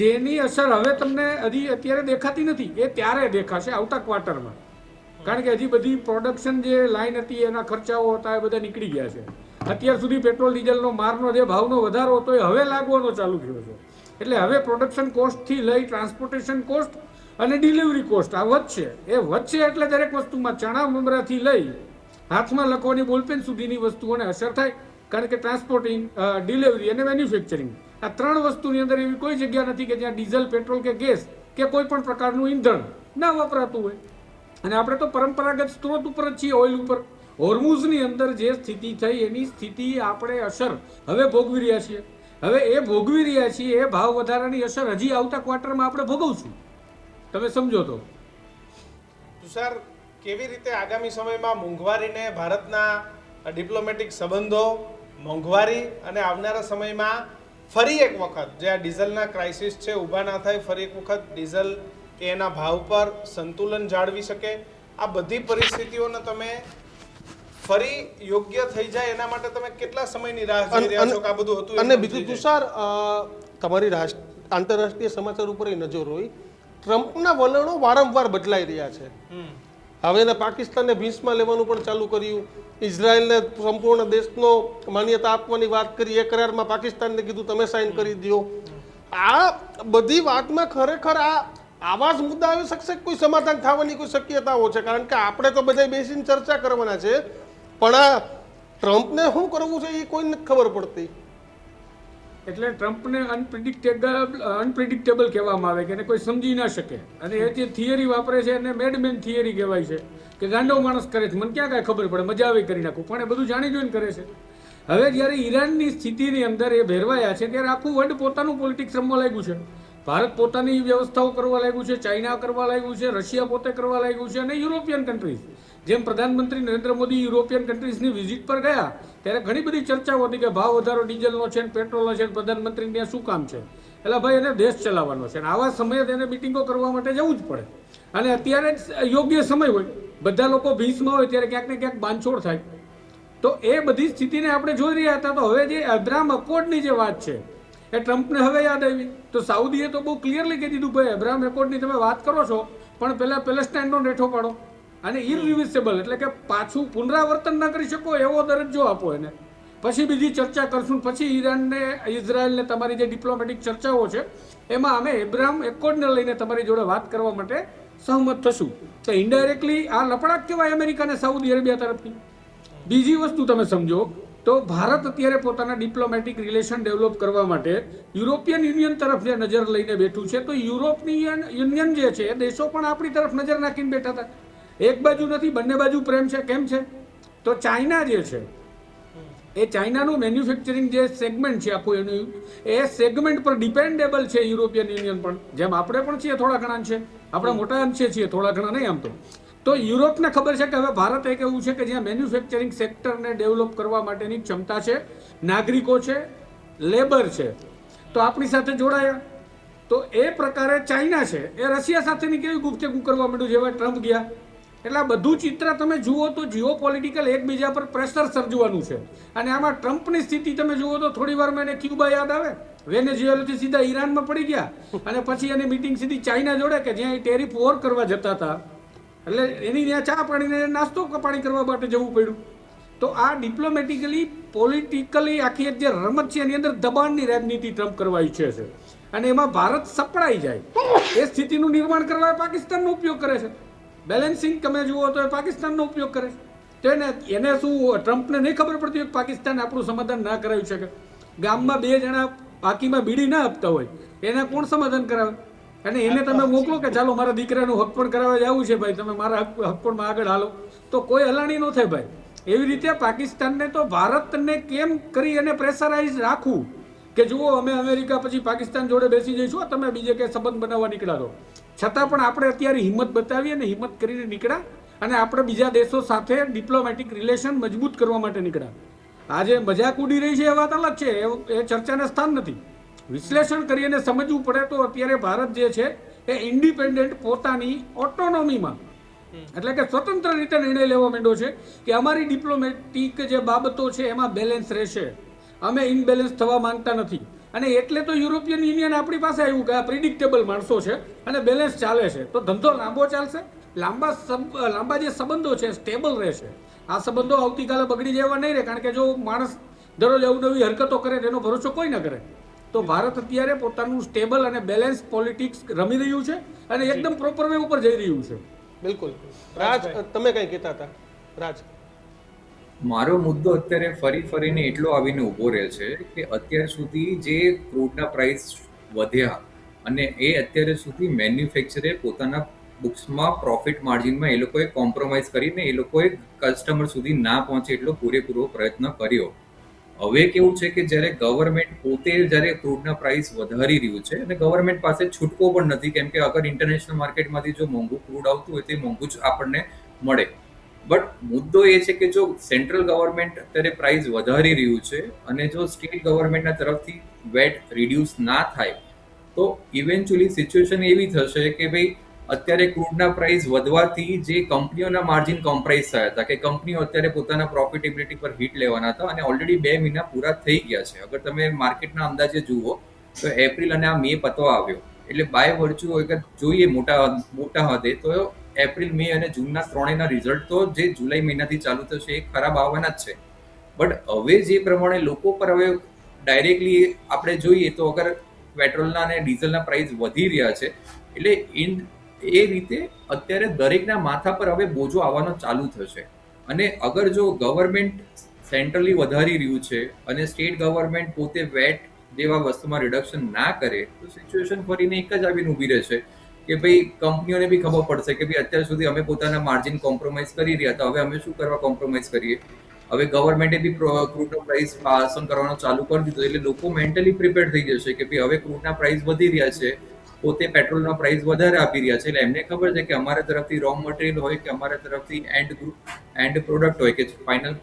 C: જેની અસર હવે તમને હજી અત્યારે દેખાતી નથી, એ ત્યારે દેખાશે આવતા ક્વાર્ટરમાં. કારણ કે હજી બધી પ્રોડક્શન જે લાઈન હતી એના ખર્ચાઓ હતા એ બધા નીકળી ગયા છે. અત્યાર સુધી પેટ્રોલ ડીઝલનો મારનો જે ભાવનો વધારો હતો એ હવે લાગવાનો ચાલુ થયો છે. એટલે હવે પ્રોડક્શન કોસ્ટથી લઈ ટ્રાન્સપોર્ટેશન કોસ્ટ અને ડિલિવરી કોસ્ટ આ વધશે. એ વધશે એટલે દરેક વસ્તુમાં ચણા મમરાથી લઈ હાથમાં લખવાની બોલપેન સુધીની વસ્તુઓને અસર થાય. કારણ કે ટ્રાન્સપોર્ટિંગ, ડિલિવરી અને મેન્યુફેક્ચરિંગ આ 3 વસ્તુની અંદર એવી કોઈ જગ્યા નથી કે જ્યાં ડીઝલ, પેટ્રોલ કે ગેસ કે કોઈ પણ પ્રકારનું ઈંધણ ના વપરાતું હોય. અને આપણે તો પરંપરાગત સ્ત્રોત ઉપર જ છીએ, ઓઇલ ઉપર. હોર્મુઝની અંદર જે સ્થિતિ થઈ એની સ્થિતિ આપણે અસર હવે ભોગવી રહ્યા છીએ. હવે એ ભોગવી રહ્યા છીએ એ ભાવ વધારાની અસર હજી આવતા ક્વાર્ટરમાં આપણે ભોગવશું. તમે સમજો તો.
D: તુષાર, કેવી રીતે આગામી સમયમાં મોંઘવારીને ભારતના ડિપ્લોમેટિક સંબંધો, મોંઘવારી અને આવનારા સમયમાં ફરી એક વખત જે આ ડીઝલના ક્રાઇસિસ છે ઊભા ના થાય, ફરી એક વખત ડીઝલ કે એના ભાવ પર સંતુલન જાળવી શકે, આ બધી પરિસ્થિતિઓને તમે ફરી યોગ્ય થઈ જાય એના માટે તમે કેટલા સમયની રાહ જોઈ રહ્યા છો કે આ બધું હતું?
A: અને બીજું તુષાર, તમારી આંતરરાષ્ટ્રીય સમાચાર ઉપર નજર હોય, ટ્રમ્પના વલણો વારંવાર બદલાઈ રહ્યા છે. હવે એને પાકિસ્તાનને ભીંસમાં લેવાનું પણ ચાલુ કર્યું, ઇઝરાયલને સંપૂર્ણ દેશનો માન્યતા આપવાની વાત કરી, એ કરારમાં પાકિસ્તાનને કીધું તમે સાઇન કરી દો. આ બધી વાતમાં ખરેખર આવા જ મુદ્દા આવી શકશે, કોઈ સમાધાન થવાની કોઈ શક્યતાઓ છે? કારણ કે આપણે તો બધા બેસીને ચર્ચા કરવાના છે, પણ આ ટ્રમ્પને શું કરવું છે એ કોઈને ખબર પડતી.
C: એટલે ટ્રમ્પને અનપ્રિડિક્ટેબલ કહેવામાં આવે કે એને કોઈ સમજી ના શકે. અને એ જે થિયરી વાપરે છે એને મેડમેન થિયરી કહેવાય છે કે ગાંડો માણસ કરે છે, મને ક્યાં કાંઈ ખબર પડે, મજા આવી કરી નાખું, પણ એ બધું જાણી જોઈને કરે છે. હવે જ્યારે ઈરાનની સ્થિતિની અંદર એ ભેરવાયા છે ત્યારે આખું વર્લ્ડ પોતાનું પોલિટિક્સ રમવા લાગ્યું છે. ભારત પોતાની વ્યવસ્થાઓ કરવા લાગ્યું છે, ચાઇના કરવા લાગ્યું છે, રશિયા પોતે કરવા લાગ્યું છે, અને યુરોપિયન કન્ટ્રીઝ. જેમ પ્રધાનમંત્રી નરેન્દ્ર મોદી યુરોપિયન કન્ટ્રીઝની વિઝિટ પર ગયા ત્યારે ઘણી બધી ચર્ચાઓ હતી કે ભાવ વધારો ડીઝલનો છે, પેટ્રોલનો છે, પ્રધાનમંત્રીને ત્યાં શું કામ છે? એટલે ભાઈ એને દેશ ચલાવવાનો છે, અને આવા સમયે તેને મિટિંગો કરવા માટે જવું જ પડે. અને અત્યારે જ યોગ્ય સમય હોય, બધા લોકો ભીંસમાં હોય ત્યારે ક્યાંક ને ક્યાંક બાંધછોડ થાય. તો એ બધી સ્થિતિને આપણે જોઈ રહ્યા હતા. તો હવે જે અબ્રાહમ અકોર્ડની જે વાત છે એ ટ્રમ્પને હવે યાદ આવી. તો સાઉદીએ તો બહુ ક્લિયરલી કહી દીધું, ભાઈ અબ્રાહમ એકોર્ડની તમે વાત કરો છો પણ પહેલા પેલેસ્ટાઇનનો રેઠો પાડો અને ઇરરિવર્સિબલ એટલે કે પાછું પુનરાવર્તન ના કરી શકો એવો દરજ્જો આપો એને. પછી બીજી ચર્ચા કરશું, પછી ઈરાનને ઇઝરાયલને તમારી જે ડિપ્લોમેટિક ચર્ચાઓ છે એમાં અમે એબ્રાહમ એકોર્ડને લઈને તમારી જોડે વાત કરવા માટે સહમત થશું. તો ઇનડાયરેક્ટલી આ લપડાક કહેવાય અમેરિકા અને સાઉદી અરેબિયા તરફથી. બીજી વસ્તુ તમે સમજો તો ભારત અત્યારે પોતાના ડિપ્લોમેટિક રિલેશન ડેવલપ કરવા માટે યુરોપિયન યુનિયન તરફ જે નજર લઈને બેઠું છે, તો યુરોપિયન યુનિયન જે છે એ દેશો પણ આપણી તરફ નજર નાખીને બેઠા હતા. એક બાજુ નથી, બંને બાજુ પ્રેમ છે. કેમ છે? તો ચાઇના જે છે એ ચાઇનાનું મેન્યુફેક્ચરિંગ જે સેગમેન્ટ છે આખું એનું, એ સેગમેન્ટ પર ડિપેન્ડેબલ છે યુરોપિયન યુનિયન પણ, જેમ આપણે પણ છીએ થોડા ઘણા છે, આપણે મોટા અંશે છીએ, થોડા ઘણા નહીં આમ તો યુરોપને ખબર છે કે હવે ભારત એક એવું છે કે જ્યાં મેન્યુફેક્ચરિંગ સેક્ટરને ડેવલપ કરવા માટેની ક્ષમતા છે, નાગરિકો છે, લેબર છે, તો આપણી સાથે જોડાયા. તો એ પ્રકારે ચાઇના છે એ રશિયા સાથેની કેવી ગુપચેગું કરવા માંડ્યું જેવા ટ્રમ્પ ગયા. એટલે આ બધું ચિત્ર તમે જુઓ તો જીઓ પોલિટિકલ એકબીજા પર પ્રેશર સર્જવાનું છે. અને આમાં ટ્રમ્પની સ્થિતિ તમે જુઓ તો થોડી વારમાં એને ક્યુબા યાદ આવે, વેનેઝુએલાથી સીધા ઈરાનમાં પડી ગયા, અને પછી એની મીટિંગ સીધી ચાઇના જોડે કે જ્યાં એ ટેરિફ વોર કરવા જતા હતા, એટલે એની ત્યાં ચા પાણીને નાસ્તો પાણી કરવા માટે જવું પડ્યું. તો આ ડિપ્લોમેટિકલી પોલિટિકલી આખી એક જે રમત છે એની અંદર દબાણની રાજનીતિ ટ્રમ્પ કરવા ઈચ્છે છે, અને એમાં ભારત સપડાઈ જાય એ સ્થિતિનું નિર્માણ કરવા પાકિસ્તાનનો ઉપયોગ કરે છે. બેલેન્સિંગ તમે જુઓ તો એ પાકિસ્તાનનો ઉપયોગ કરે છે. તો એને શું ટ્રમ્પને નહીં ખબર પડતી હોય કે પાકિસ્તાન આપણું સમાધાન ના કરાવી શકે? ગામમાં 2 જણા બાકીમાં બીડી ના આપતા હોય એને કોણ સમાધાન કરાવે? અને એને તમે મોકલો કે ચાલો મારા દીકરાનું હક પણ કરાવવા જવું છે ભાઈ, તમે મારા હક પણ આગળ હાલો, તો કોઈ હલાણી ન થાય ભાઈ. એવી રીતે પાકિસ્તાનને તો ભારતને કેમ કરી અને પ્રેશરાઇઝ રાખવું કે જુઓ અમે અમેરિકા પછી પાકિસ્તાન જોડે બેસી જઈશું, તમે બીજે કંઈ સંબંધ બનાવવા નીકળ્યા તો. છતાં પણ આપણે અત્યારે હિંમત બતાવી અને હિંમત કરીને નીકળ્યા, અને આપણે બીજા દેશો સાથે ડિપ્લોમેટિક રિલેશન મજબૂત કરવા માટે નીકળ્યા. આજે મજાક ઉડી રહી છે એ વાત અલગ છે, એ ચર્ચાને સ્થાન નથી. વિશ્લેષણ કરીને સમજવું પડે તો અત્યારે ભારત જે છે એ ઇન્ડિપેન્ડન્ટ પોતાની ઓટોનોમીમાં, એટલે કે સ્વતંત્ર રીતે નિર્ણય લેવા માંડ્યો છે કે અમારી ડિપ્લોમેટિક જે બાબતો છે એમાં બેલેન્સ રહેશે, અમે ઇનબેલેન્સ થવા માંગતા નથી. અને એટલે તો યુરોપિયન યુનિયન આપણી પાસે આવ્યું કે આ પ્રિડિક્ટેબલ માણસો છે અને બેલેન્સ ચાલે છે, તો ધંધો લાંબો ચાલશે, લાંબા જે સંબંધો છે સ્ટેબલ રહેશે. આ સંબંધો આવતીકાલે બગડી જવા નહીં રહે, કારણ કે જો માણસ દરરોજ અવનવી હરકતો કરે તેનો ભરોસો કોઈ ન કરે. તો ભારત અત્યારે પોતાનું સ્ટેબલ અને બેલેન્સ પોલિટિક્સ રમી રહ્યું છે અને એકદમ પ્રોપર વે ઉપર જઈ રહ્યું છે.
A: બિલકુલ. રાજ, તમે કંઈ કહેતા હતા? રાજ,
E: મારો મુદ્દો અત્યારે ફરીને એટલો આવીને ઊભો રહે છે કે અત્યાર સુધી જે ક્રૂડના પ્રાઇસ વધ્યા, અને એ અત્યારે સુધી મેન્યુફેક્ચરે પોતાના બુક્સમાં પ્રોફિટ માર્જિનમાં એ લોકોએ કોમ્પ્રોમાઇઝ કરીને એ લોકોએ કસ્ટમર સુધી ના પહોંચે એટલો પૂરેપૂરો પ્રયત્ન કર્યો. હવે કેવું છે કે જ્યારે ગવર્મેન્ટ પોતે જ્યારે ક્રૂડના પ્રાઇસ વધારી રહ્યું છે, અને ગવર્મેન્ટ પાસે છૂટકો પણ નથી, કેમ કે અગર ઇન્ટરનેશનલ માર્કેટમાંથી જો મોંઘું ક્રૂડ આવતું હોય તો મોંઘું જ આપણને મળે. બટ મુદ્દો એ છે કે જો સેન્ટ્રલ ગવર્મેન્ટ અત્યારે પ્રાઇસ વધારી રહ્યું છે અને જો સ્ટેટ ગવર્મેન્ટના તરફથી વેટ રિડ્યુસ ના થાય તો ઇવેન્ચ્યુઅલી સિચ્યુએશન એવી થશે કે ભાઈ અત્યારે ક્રૂડના પ્રાઇસ વધવાથી જે કંપનીઓના માર્જિન કોમ્પ્રાઇઝ થયા હતા, કે કંપનીઓ અત્યારે પોતાના પ્રોફિટેબિલિટી પર હિટ લેવાના હતા, અને ઓલરેડી 2 મહિના પૂરા થઈ ગયા છે. અગર તમે માર્કેટના અંદાજે જુઓ તો એપ્રિલ અને આ મે પતવા આવ્યો, એટલે બાય વર્ચ્યુ અગર જોઈએ મોટા હદે તો એપ્રિલ, મે અને જૂનના ત્રણેયના રિઝલ્ટ તો જે જુલાઈ મહિનાથી ચાલુ થશે એ ખરાબ આવવાના જ છે. બટ હવે જે પ્રમાણે લોકો પર હવે ડાયરેક્ટલી આપણે જોઈએ તો અગર પેટ્રોલના અને ડીઝલના પ્રાઇસ વધી રહ્યા છે, એટલે એ રીતે અત્યારે દરેકના માથા પર હવે બોજો આવવાનો ચાલુ થશે. અને અગર જો ગવર્મેન્ટ સેન્ટ્રલી વધારી રહ્યું છે અને સ્ટેટ ગવર્મેન્ટ પોતે વેટ જેવા વસ્તુમાં રિડક્શન ના કરે તો સિચ્યુએશન ફરીને એક જ આવીને ઊભી રહેશે કે ભાઈ કંપનીઓને બી ખબર પડશે કે ભાઈ અત્યાર સુધી અમે પોતાના માર્જિન કોમ્પ્રોમાઇઝ કરી રહ્યા હતા, હવે અમે શું કરવા કોમ્પ્રોમાઇઝ કરીએ. હવે ગવર્મેન્ટે બી ક્રૂડનો પ્રાઇસ પાસ ઓન કરવાનું ચાલુ કરી દીધું, એટલે લોકો મેન્ટલી પ્રિપેર થઈ જશે કે ભાઈ હવે ક્રૂડના પ્રાઇસ વધી રહ્યા છે, પોતે પેટ્રોલનો પ્રાઇસ વધારે આપી રહ્યા છે, એટલે એમને ખબર છે કે અમારા તરફથી રો મટીરિયલ હોય કે અમારા તરફથી એન્ડ પ્રોડક્ટ હોય કે ફાઇનલ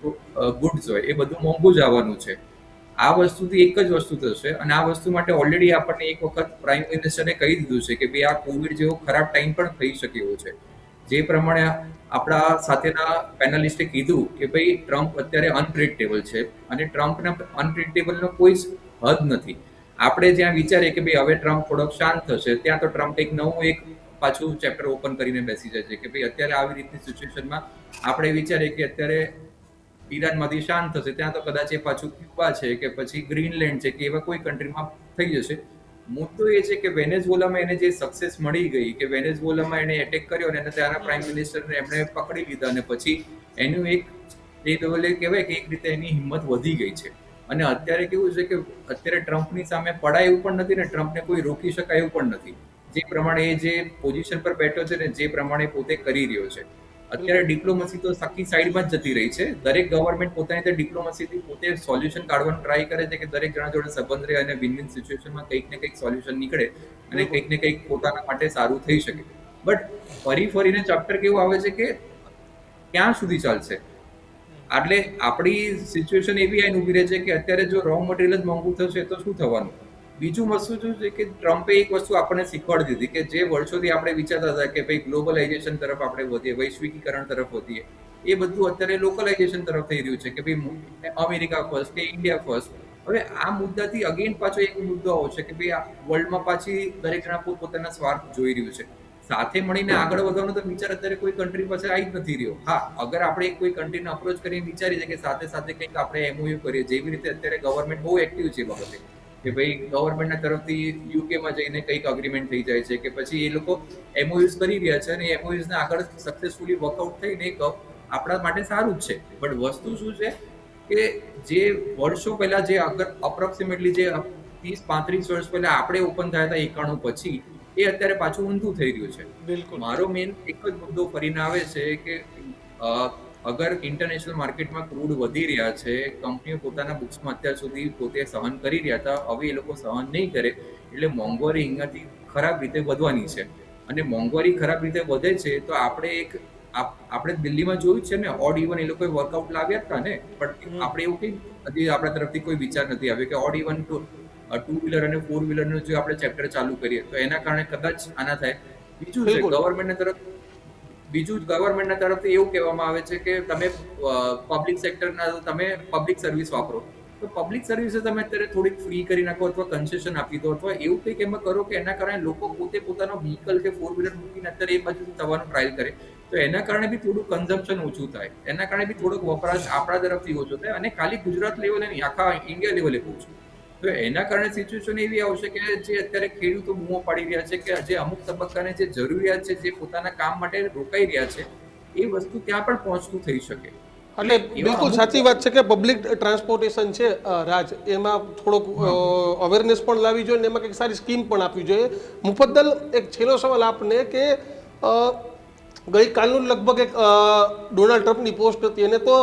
E: ગુડ્સ હોય એ બધું મોંઘું જ આવવાનું છે. આ વસ્તુથી એક જ વસ્તુ થશે, અને આ વસ્તુ માટે ઓલરેડી આપણને એક વખત પ્રાઇમ મિનિસ્ટરે કહી દીધું છે કે ભાઈ આ કોવિડ જેવો ખરાબ ટાઈમ પણ થઈ શકે એવો છે. જે પ્રમાણે આપણા સાથેના પેનલિસ્ટે કીધું કે ભાઈ ટ્રમ્પ અત્યારે અનપ્રિડિક્ટેબલ છે, અને ટ્રમ્પના અનપ્રિડિક્ટેબલનો કોઈ હદ નથી. આપણે જ્યાં વિચારીએ કે ભાઈ હવે ટ્રમ્પ થોડોક શાંત થશે, ત્યાં તો ટ્રમ્પ એક નવું પાછું ચેપ્ટર ઓપન કરીને બેસી જાય છે કે ભાઈ અત્યારે આવી રીતની સિચ્યુએશનમાં આપણે વિચારીએ કે અત્યારે ઈરાનમાંથી શાંત થશે ત્યાં તો કદાચ એ પાછું ક્યુબા છે કે પછી ગ્રીનલેન્ડ છે કે એવા કોઈ કન્ટ્રીમાં થઈ જશે. મુદ્દો એ છે કે વેનેઝુએલામાં એને જે સક્સેસ મળી ગઈ કે વેનેઝુએલામાં એને એટેક કર્યો અને ત્યાંના પ્રાઇમ મિનિસ્ટરને એમણે પકડી લીધા અને પછી એનું એક એ લેવલે કહેવાય કે એક રીતે એની હિંમત વધી ગઈ છે. અને અત્યારે કેવું છે કે અત્યારે ટ્રમ્પની સામે પડાય એવું પણ નથી ને ટ્રમ્પને કોઈ રોકી શકાય એવું પણ નથી. જે પ્રમાણે એ જે પોઝિશન પર બેઠો છે ને જે પ્રમાણે પોતે કરી રહ્યો છે અત્યારે ડિપ્લોમસી તો આખી સાઈડમાં જ જતી રહી છે. દરેક ગવર્મેન્ટ પોતાની રીતે ડિપ્લોમસીથી પોતે સોલ્યુશન કાઢવાનું ટ્રાય કરે છે કે દરેક જણા જોડે સંબંધ રહે અને વિન વિન સિચ્યુએશનમાં કંઈક ને કંઈક સોલ્યુશન નીકળે અને કંઈક ને કંઈક પોતાના માટે સારું થઈ શકે. બટ ફરીને ચેપ્ટર કેવું આવે છે કે ક્યાં સુધી ચાલશે. એટલે આપણી સિચ્યુએશન એવી આઈને ઊભી રહે છે કે અત્યારે જો રો મટીરિયલ જ મોંઘું થશે તો શું થવાનું. બીજું વસ્તુ શું છે કે ટ્રમ્પે એક વસ્તુ આપણને શીખવાડી દીધી કે જે વર્ષોથી આપણે વિચારતા હતા કે ભાઈ ગ્લોબલાઇઝેશન તરફ આપણે વધીએ, વૈશ્વિકીકરણ તરફ વધીએ, એ બધું અત્યારે લોકલાઇઝેશન તરફ થઈ રહ્યું છે કે ભાઈ અમેરિકા ફર્સ્ટ કે ઇન્ડિયા ફર્સ્ટ. હવે આ મુદ્દાથી અગેન પાછો એક મુદ્દો આવો છે કે ભાઈ આ વર્લ્ડમાં પાછી દરેક જણા પોતાના સ્વાર્થ જોઈ રહ્યું છે. સાથે મળીને આગળ વધવાનો તો વિચાર અત્યારે કોઈ કન્ટ્રી પાસે આવી જ નથી રહ્યો. હા, અગર આપણે કોઈ કન્ટ્રીને અપ્રોચ કરીને વિચારીએ કે સાથે સાથે કંઈક આપણે એમઓયુ કરીએ, જેવી રીતે અત્યારે ગવર્મેન્ટ બહુ એક્ટિવ છે બાબતે કે ભાઈ ગવર્મેન્ટના તરફથી યુકેમાં જઈને કંઈક અગ્રીમેન્ટ થઈ જાય છે કે પછી એ લોકો એમઓયુઝ કરી રહ્યા છે અને એમઓયુઝને આગળ સક્સેસફુલી વર્કઆઉટ થઈને એક આપણા માટે સારું જ છે. બટ વસ્તુ શું છે કે જે વર્ષો પહેલા જે અગર અપ્રોક્સિમેટલી જે 30-35 વર્ષ પહેલા આપણે ઓપન થયા હતા 91 પછી એ અત્યારે પાછું ઊંધું થઈ રહ્યું છે.
A: બિલકુલ.
E: મારો મેઇન એક જ મુદ્દો ફરીને આવે છે કે અગર ઇન્ટરનેશનલ માર્કેટમાં ક્રૂડ વધી રહ્યા છે, કંપનીઓ પોતાના બુક્સમાં અત્યાર સુધી પોતે સહન કરી રહ્યા હતા, હવે એ લોકો સહન નહીં કરે એટલે મોંઘવારી અહીંયાથી ખરાબ રીતે વધવાની છે. અને મોંઘવારી ખરાબ રીતે વધે છે તો આપણે દિલ્હીમાં જોયું છે ને ઓડ ઇવન એ લોકોએ વર્કઆઉટ લાવ્યા હતા ને, પણ આપણે એવું કંઈ હજી આપણા તરફથી કોઈ વિચાર નથી આવ્યો કે ઓડ ઇવન ટુ વ્હીલર અને ફોર વ્હીલરનું જો આપણે ચેપ્ટર ચાલુ કરીએ તો એના કારણે કદાચ આના થાય. બીજું છે ગવર્મેન્ટના તરફથી એવું કહેવામાં આવે છે કે તમે પબ્લિક સેક્ટરના તમે પબ્લિક સર્વિસ વાપરો તો પબ્લિક સર્વિસે તમે અત્યારે થોડીક ફ્રી કરી નાખો અથવા કન્સેશન આપી દો અથવા એવું કંઈક એમાં કરો કે એના કારણે લોકો પોતે પોતાનો વ્હીકલ કે ફોર વ્હીલર મૂકીને અત્યારે એ બાજુ થવાનું ટ્રાય કરે તો એના કારણે બી થોડું કન્ઝમ્પશન ઓછું થાય, એના કારણે બી થોડોક વપરાશ આપણા તરફથી ઓછો થાય. અને ખાલી ગુજરાત લેવલે નહીં, આખા ઇન્ડિયા લેવલે કહું છું. તો એના કારણે સિચ્યુએશન એવી આવશે કે જે અત્યારે ખેડૂતો બૂમો પાડી રહ્યા છે કે જે અમુક તબક્કાને જે જરૂરિયાત છે જે પોતાના કામ માટે રોકાઈ રહ્યા છે એ વસ્તુ ત્યાં પણ પહોંચતું થઈ શકે.
A: એટલે બિલકુલ સાચી વાત છે કે પબ્લિક ટ્રાન્સપોર્ટેશન છે રાજ, એમાં થોડોક અવેરનેસ પણ લાવવી જોઈએ ને એમાં કંઈક સારી સ્કીમ પણ આપવી જોઈએ. મુફદ્દલ એક છેલ્લો સવાલ આપને કે ગઈકાલનું લગભગ એક ડોનાલ્ડ ટ્રમ્પની પોસ્ટ હતી એને તો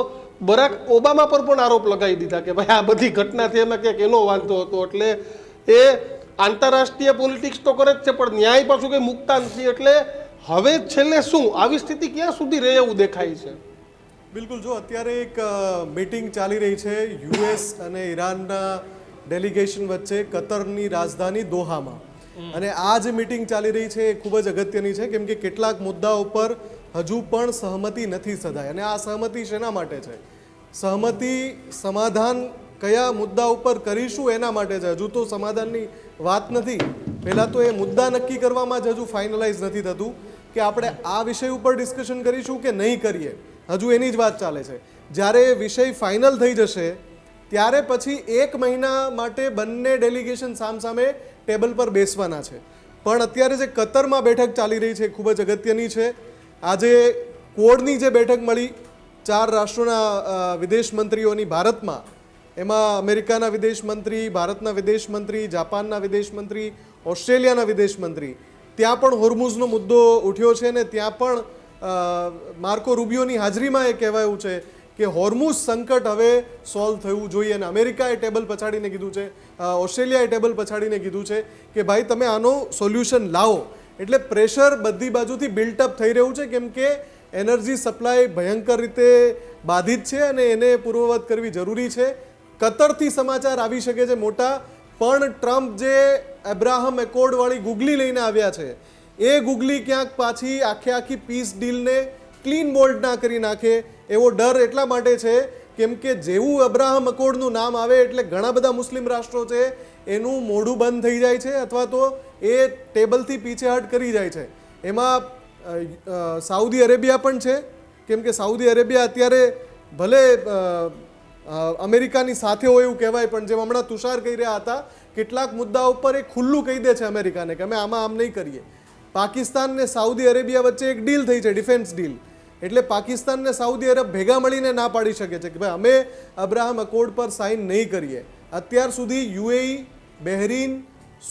A: બરાક ઓબામા પર પણ આરોપ લગાવી દીધા કે ભાઈ આ બધી ઘટના થઈ એમાં ક્યાંક એનો વાંધો હતો. એટલે એ આંતરરાષ્ટ્રીય પોલિટિક્સ તો કરે જ છે પણ ન્યાય પાછું કંઈ મુકતા નથી. એટલે હવે છેલ્લે શું આવી સ્થિતિ ક્યાં સુધી રહે એવું દેખાય છે?
B: બિલકુલ, જો અત્યારે એક મીટિંગ ચાલી રહી છે યુએસ અને ઈરાનના ડેલિગેશન વચ્ચે કતરની રાજધાની દોહામાં, અને આ જે મીટિંગ ચાલી રહી છે એ ખૂબ જ અગત્યની છે કેમ કે કેટલાક મુદ્દાઓ પર હજુ પણ સહમતિ નથી સધાઈ. અને આ સહમતિ શેના માટે છે? સહમતિ સમાધાન કયા મુદ્દા ઉપર કરીશું એના માટે છે. હજુ તો સમાધાનની વાત નથી, પહેલાં તો એ મુદ્દા નક્કી કરવામાં જ હજુ ફાઇનલાઇઝ નથી થતું કે આપણે આ વિષય ઉપર ડિસ્કશન કરીશું કે નહીં કરીએ, હજુ એની જ વાત ચાલે છે. જ્યારે વિષય ફાઇનલ થઈ જશે ત્યારે પછી 1 મહિના માટે બંને ડેલિગેશન સામસામે ટેબલ પર બેસવાના છે. પણ અત્યારે જે કતરમાં બેઠક ચાલી રહી છે ખૂબ જ અગત્યની છે. આજે ક્વોડની જે બેઠક મળી 4 રાષ્ટ્રોના વિદેશ મંત્રીઓની ભારતમાં, એમાં અમેરિકાના વિદેશ મંત્રી, ભારતના વિદેશ મંત્રી, જાપાનના વિદેશ મંત્રી, ઓસ્ટ્રેલિયાના વિદેશ મંત્રી, ત્યાં પણ હોર્મુઝનો મુદ્દો ઉઠ્યો છે ને ત્યાં પણ માર્કો રૂબિયોની હાજરીમાં એ કહેવાયું છે કે હોર્મુઝ સંકટ હવે સોલ્વ થવું જોઈએ. અને અમેરિકાએ ટેબલ પછાડીને કીધું છે, ઓસ્ટ્રેલિયાએ ટેબલ પછાડીને કીધું છે કે ભાઈ તમે આનો સોલ્યુશન લાવો. એટલે પ્રેશર બધી બાજુથી બિલ્ટઅપ થઈ રહ્યું છે કેમ કે એનર્જી સપ્લાય ભયંકર રીતે બાધિત છે અને એને પૂર્વવત કરવી જરૂરી છે. કતરથી સમાચાર આવી શકે છે મોટા, પણ ટ્રમ્પ જે એબ્રાહમ એકોર્ડવાળી ગુગલી લઈને આવ્યા છે એ ગુગલી ક્યાંક પાછી આખી પીસ ડીલને ક્લીન બોલ્ડ ના કરી નાખે એવો ડર એટલા માટે છે કેમ કે જેવું અબ્રાહમ અકોર્ડનું નામ આવે એટલે ઘણા બધા મુસ્લિમ રાષ્ટ્રો છે એનું મોઢું બંધ થઈ જાય છે અથવા તો એ ટેબલથી પીછેહટ કરી જાય છે. એમાં સાઉદી અરેબિયા પણ છે કેમ કે સાઉદી અરેબિયા અત્યારે ભલે અમેરિકાની સાથે હોય એવું કહેવાય, પણ જેમ હમણાં તુષાર કહી રહ્યા હતા, કેટલાક મુદ્દાઓ પર એ ખુલ્લું કહી દે છે અમેરિકાને કે અમે આમાં આમ નહીં કરીએ. પાકિસ્તાન ને સાઉદી અરેબિયા વચ્ચે એક ડીલ થઈ છે, ડિફેન્સ ડીલ. એટલે પાકિસ્તાન ને સાઉદી અરબ ભેગા મળીને ના પાડી શકે છે કે ભાઈ અમે અબ્રાહમ અકોર્ડ પર સાઇન નહીં કરીએ. અત્યાર સુધી યુએઈ, બહેરીન,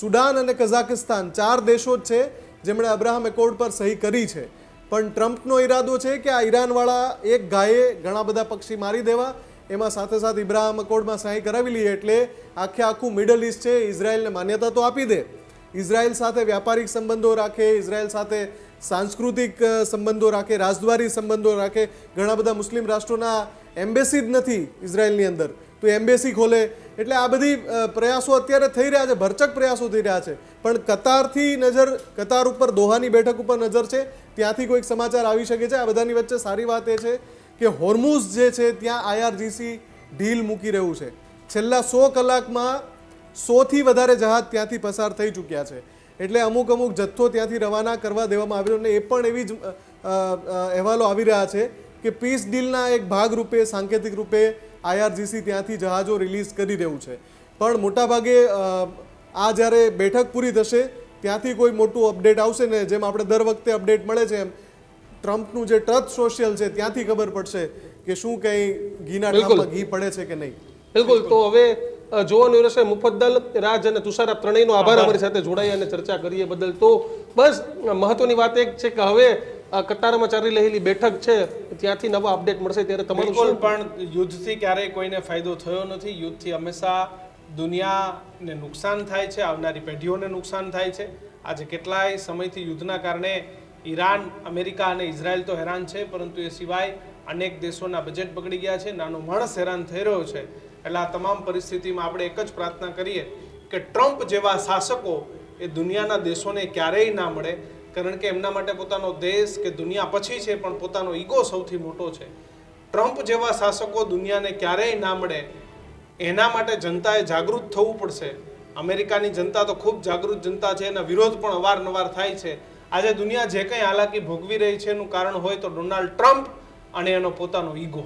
B: સુડાન અને કઝાકિસ્તાન 4 દેશો જ છે જેમણે અબ્રાહમ એકોર્ડ પર સહી કરી છે. પણ ટ્રમ્પનો ઈરાદો છે કે આ ઈરાનવાળા એક ગાયે ઘણા બધા પક્ષી મારી દેવા, એમાં સાથે સાથે ઇબ્રાહિમ અકોર્ડમાં સહી કરાવી લઈએ એટલે આખું મિડલ ઇસ્ટ છે ઇઝરાયલને માન્યતા તો આપી દે, ઇઝરાયલ સાથે વ્યાપારિક સંબંધો રાખે, ઇઝરાયલ સાથે સાંસ્કૃતિક સંબંધો રાખે, રાજદ્વારી સંબંધો રાખે. ઘણા બધા મુસ્લિમ રાષ્ટ્રોના એમ્બેસી જ નથી ઇઝરાયલની અંદર, તો એમ્બેસી ખોલે. એટલે આ બધી પ્રયાસો અત્યારે થઈ રહ્યા છે, ભરચક પ્રયાસો થઈ રહ્યા છે. પણ કતાર ઉપર દોહાની બેઠક ઉપર નજર છે, ત્યાંથી કોઈક સમાચાર આવી શકે છે. આ બધાની વચ્ચે સારી વાત એ છે કે હોર્મુઝ જે છે ત્યાં IRGC ઢીલ મૂકી રહ્યું છે. છેલ્લા 100 કલાકમાં 100થી વધારે જહાજ ત્યાંથી પસાર થઈ ચૂક્યા છે. એટલે અમુક જથ્થો ત્યાંથી રવાના કરવા દેવામાં આવ્યો. અને એ પણ એવી જ અહેવાલો આવી રહ્યા છે કે પીસ ડીલના એક ભાગરૂપે, સાંકેતિક રૂપે IRGC ત્યાંથી જહાજો રિલીઝ કરી રહ્યું છે. પણ મોટાભાગે આ જ્યારે બેઠક પૂરી થશે ત્યાંથી કોઈ મોટું અપડેટ આવશે ને, જેમ આપણે દર વખતે અપડેટ મળે છે એમ ટ્રમ્પનું જે ટ્રથ સોશિયલ છે ત્યાંથી ખબર પડશે કે શું કંઈ ઘીના ઠામમાં ઘી પડે છે કે નહીં.
A: બિલકુલ. તો હવે જોવાનું રહેશે. મુફદ્દલ, રાજ અને તુષાર, આપ ત્રણેયનો આભાર અમારી સાથે જોડાઈ અને ચર્ચા કરીએ બદલ. તો બસ મહત્વની વાત એક છે કે હવે કતારમાં ચાલી રહેલી બેઠક છે ત્યાંથી નવા અપડેટ મળશે ત્યારે તમારું
D: બિલકુલ.
A: શું?
D: પણ યુદ્ધથી ક્યારેય કોઈને ફાયદો થયો નથી. યુદ્ધથી હંમેશા દુનિયાને નુકસાન થાય છે, આવનારી પેઢીઓને નુકસાન થાય છે. આજે કેટલાય સમયથી યુદ્ધના કારણે ઈરાન, અમેરિકા અને ઇઝરાયલ તો હેરાન છે, પરંતુ એ સિવાય અનેક દેશોના બજેટ બગડી ગયા છે, નાનો માણસ હેરાન થઈ રહ્યો છે. એટલે આ તમામ પરિસ્થિતિમાં આપણે એક જ પ્રાર્થના કરીએ કે ટ્રમ્પ જેવા શાસકો એ દુનિયાના દેશોને ક્યારેય ના મળે, કારણ કે એમના માટે પોતાનો દેશ કે દુનિયા પછી છે, પણ પોતાનો ઈગો સૌથી મોટો છે. ટ્રમ્પ જેવા શાસકો દુનિયાને ક્યારેય ના મળે એના માટે જનતાએ જાગૃત થવું પડશે. અમેરિકાની જનતા તો ખૂબ જાગૃત જનતા છે, એના વિરોધ પણ અવારનવાર થાય છે. આજે દુનિયા જે કંઈ હાલાકી ભોગવી રહી છે એનું કારણ હોય તો ડોનાલ્ડ ટ્રમ્પ અને એનો પોતાનો ઈગો.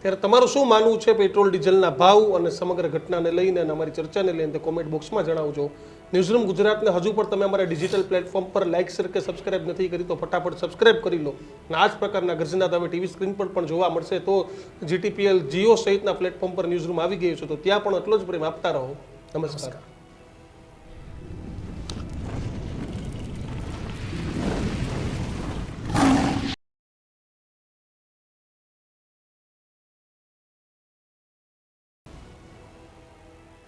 A: ત્યારે તમારું શું માનવું છે પેટ્રોલ ડીઝલના ભાવ અને સમગ્ર ઘટનાને લઈને અને અમારી ચર્ચાને લઈને કોમેન્ટ બોક્સમાં જણાવજો. ન્યૂઝરૂમ ગુજરાતને હજુ પણ તમે અમારા ડિજિટલ પ્લેટફોર્મ પર લાઇક, શેર કે સબસ્ક્રાઇબ નથી કરી તો ફટાફટ સબસ્ક્રાઇબ કરી લો. અને આ જ પ્રકારના ગર્જના હવે ટીવી સ્ક્રીન પર પણ જોવા મળશે. તો GTPL, જીઓ સહિતના પ્લેટફોર્મ પર ન્યૂઝરૂમ આવી ગયું છે, તો ત્યાં પણ એટલો જ પ્રેમ આપતા રહો. નમસ્કાર.